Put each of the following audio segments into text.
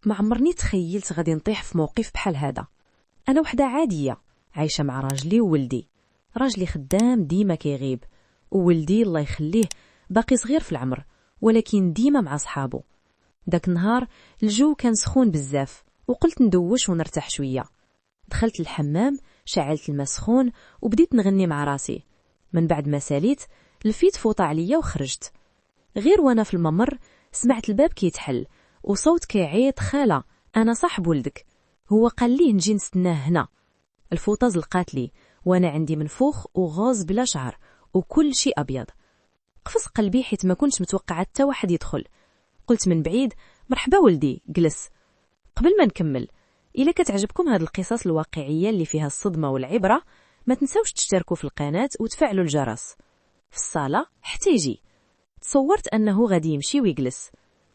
ما عمرني تخيلت غادي نطيح في موقف بحال هذا. انا وحده عاديه عايشه مع راجلي وولدي. راجلي خدام ديما كيغيب، وولدي الله يخليه باقي صغير في العمر ولكن ديما مع صحابه. داك النهار الجو كان سخون بزاف وقلت ندوش ونرتاح شويه. دخلت الحمام، شعلت الماء سخون وبديت نغني مع راسي. من بعد ما ساليت لفيت فوطه عليا وخرجت. غير وانا في الممر سمعت الباب كيتحل وصوت كيعيط: خاله انا صاحب ولدك. هو قال لي نجي نستناه هنا. الفوطه زلقات لي وانا عندي منفوخ وغوز بلا شعر وكل شيء ابيض. قفز قلبي حيت ما كنتش متوقعه حتى واحد يدخل. قلت من بعيد: مرحبا ولدي، جلس. قبل ما نكمل، الا كتعجبكم هاد القصص الواقعيه اللي فيها الصدمه والعبره، ما تنساوش تشتركوا في القناه وتفعلوا الجرس. في الصاله حتى يجي. تصورت انه غادي يمشي ويجلس،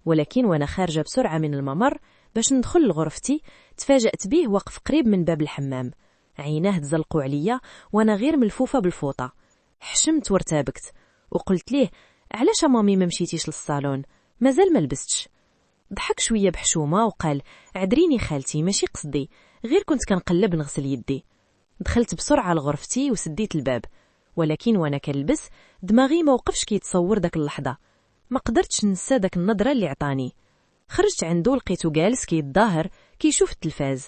ولكن وانا خارجه بسرعه من الممر باش ندخل لغرفتي تفاجأت به واقف قريب من باب الحمام. عيناه تزلقوا عليا وانا غير ملفوفه بالفوطه. حشمت وارتبكت وقلت ليه: علاش مامي ما مشيتيش للصالون؟ مازال ما لبستش. ضحك شويه بحشومه وقال: عذريني خالتي، ماشي قصدي، غير كنت كنقلب نغسل يدي. دخلت بسرعه لغرفتي وسديت الباب، ولكن وانا كنلبس دماغي ما وقفش كيتصور داك اللحظه. ما قدرتش ننسى داك النظره اللي عطاني. خرجت عنده لقيته جالس كيتظاهر كيشوف التلفاز.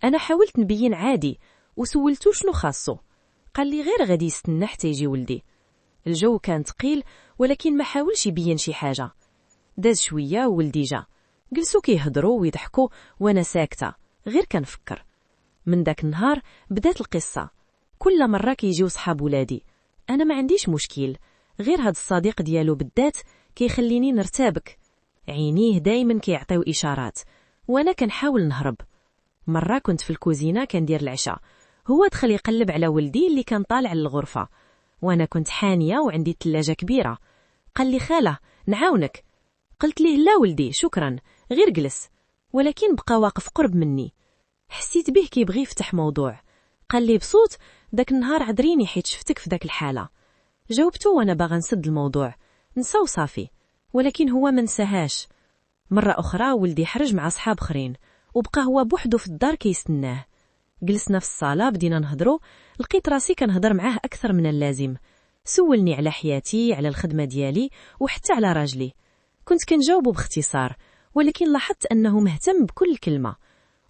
انا حاولت نبين عادي وسولتو شنو خاصو. قال لي غير غادي يستنى حتى يجي ولدي. الجو كان ثقيل ولكن ما حاولش يبين شي حاجه. داز شويه وولدي جا. جلسوا كيهضروا ويضحكوا وانا ساكته غير كنفكر. من داك النهار بدات القصه. كل مره كيجيو صحاب ولادي انا ما عنديش مشكل، غير هاد الصديق ديالو بالذات كيخليني نرتبك. عينيه دايما كيعطيو اشارات وانا كنحاول نهرب. مره كنت في الكوزينه كندير العشاء، هو دخل يقلب على ولدي اللي كان طالع للغرفه، وانا كنت حانيه وعندي الثلاجه كبيره. قال لي: خاله نعاونك. قلت ليه: لا ولدي شكرا، غير جلس. ولكن بقى واقف قرب مني. حسيت به كيبغي يفتح موضوع. قال لي بصوت: داك النهار عذريني حيت شفتك في داك الحاله. جاوبته وانا باغا نسد الموضوع، نسى وصافي. ولكن هو ما نساهاش. مره اخرى ولدي حرج مع اصحاب اخرين وبقى هو بوحدو في الدار كيستناه. جلسنا في الصاله بدينا نهضروا. لقيت راسي كنهضر معاه اكثر من اللازم. سولني على حياتي، على الخدمه ديالي وحتى على راجلي. كنت كنجاوبه باختصار ولكن لاحظت انه مهتم بكل كلمه.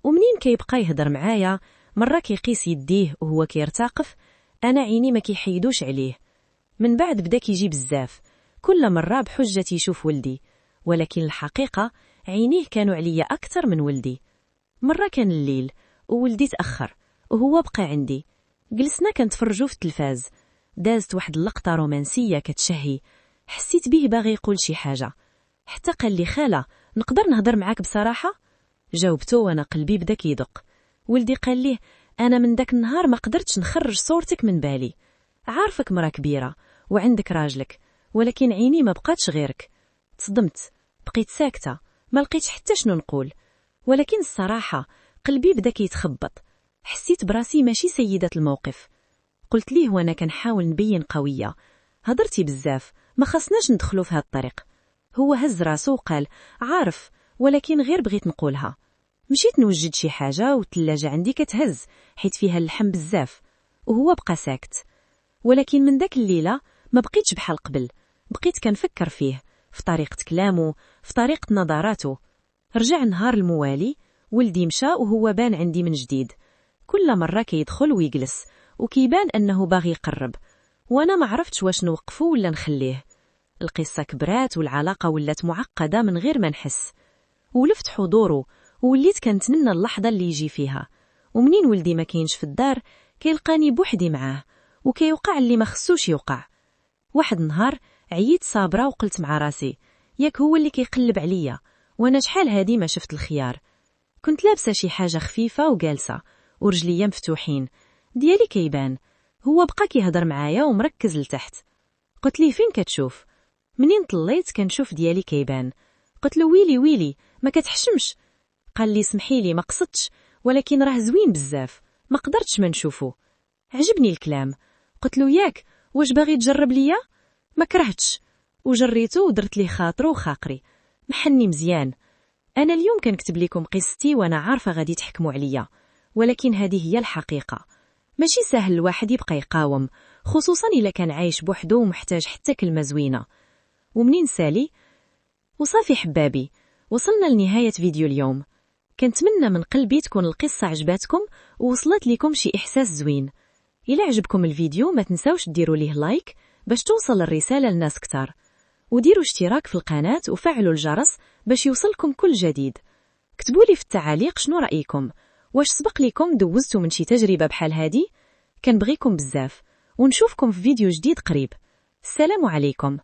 ومنين كيبقى يهضر معايا مره كيقيس يديه وهو كيرتاقف، انا عيني ما كيحيدوش عليه. من بعد بدا كيجي بزاف، كل مره بحجه يشوف ولدي، ولكن الحقيقه عينيه كانوا عليا اكثر من ولدي. مره كان الليل وولدي تاخر وهو بقى عندي. جلسنا كنتفرجوا في التلفاز. دازت واحد اللقطه رومانسيه كتشهي. حسيت به باغي يقول شي حاجه، حتى قال لي: خاله نقدر نهضر معاك بصراحه؟ جاوبته وانا قلبي بدا كيدق. ولدي قال ليه: انا من داك النهار ما قدرتش نخرج صورتك من بالي. عارفك مرا كبيره وعندك راجلك، ولكن عيني ما بقاتش غيرك. تصدمت، بقيت ساكته، ما لقيتش حتى شنو نقول. ولكن الصراحه قلبي بدا كيتخبط. حسيت براسي ماشي سيده الموقف. قلت ليه وانا كنحاول نبين قويه: هضرتي بزاف، ما خصناش ندخلوا في هاد الطريق. هو هز راسو وقال: عارف، ولكن غير بغيت نقولها. مشيت نوجد شي حاجه والثلاجه عندي كتهز حيت فيها اللحم بزاف، وهو بقى ساكت. ولكن من داك الليله ما بقيتش بحال قبل. بقيت كنفكر فيه، في طريقه كلامه، في طريقه نظراته. رجع نهار الموالي، ولدي مشى وهو بان عندي من جديد. كل مره كيدخل ويجلس وكيبان انه باغي يقرب، وانا ما عرفتش واش نوقفه ولا نخليه. القصه كبرات والعلاقه ولات معقده من غير ما نحس. ولفت حضوره ووليت كنتمنى اللحظه اللي يجي فيها. ومنين ولدي ما كاينش في الدار كيلقاني بوحدي معاه، وكيوقع اللي ما خصوش يوقع. واحد نهار عييت صابره وقلت مع راسي: ياك هو اللي كيقلب عليا، وانا شحال هادي ما شفت الخيار. كنت لابسه شي حاجه خفيفه وجالسه ورجليا مفتوحين، ديالي كيبان. هو بقى كيهضر معايا ومركز لتحت. قلت ليه: فين كتشوف؟ منين طليت كنشوف ديالي كيبان. قلت له: ويلي ويلي ما كتحشمش. قال لي: سمحي لي ما قصدتش، ولكن راه زوين بزاف، ما قدرتش ما نشوفه. عجبني الكلام. قلت له: ياك واش باغي تجرب ليا؟ ما كرهتش وجريته ودرت ليه خاطرو وخاقري. محني مزيان. أنا اليوم كنكتب لكم قصتي وأنا عارفة غادي تحكموا عليا، ولكن هذه هي الحقيقة. ماشي سهل الواحد يبقى يقاوم، خصوصا إلا كان عايش بوحده ومحتاج حتى كلمة زوينة. ومنين سالي؟ وصافي حبابي، وصلنا لنهاية فيديو اليوم. كنتمنى من قلبي تكون القصة عجباتكم ووصلت لكم شي إحساس زوين. إلا عجبكم الفيديو ما تنسوش ديروا ليه لايك باش توصل الرسالة لناس كتار، وديروا اشتراك في القناة وفعلوا الجرس باش يوصلكم كل جديد. كتبوا لي في التعاليق شنو رأيكم، واش سبق لكم دوزتوا من شي تجربة بحال هادي؟ كنبغيكم بزاف، ونشوفكم في فيديو جديد قريب. السلام عليكم.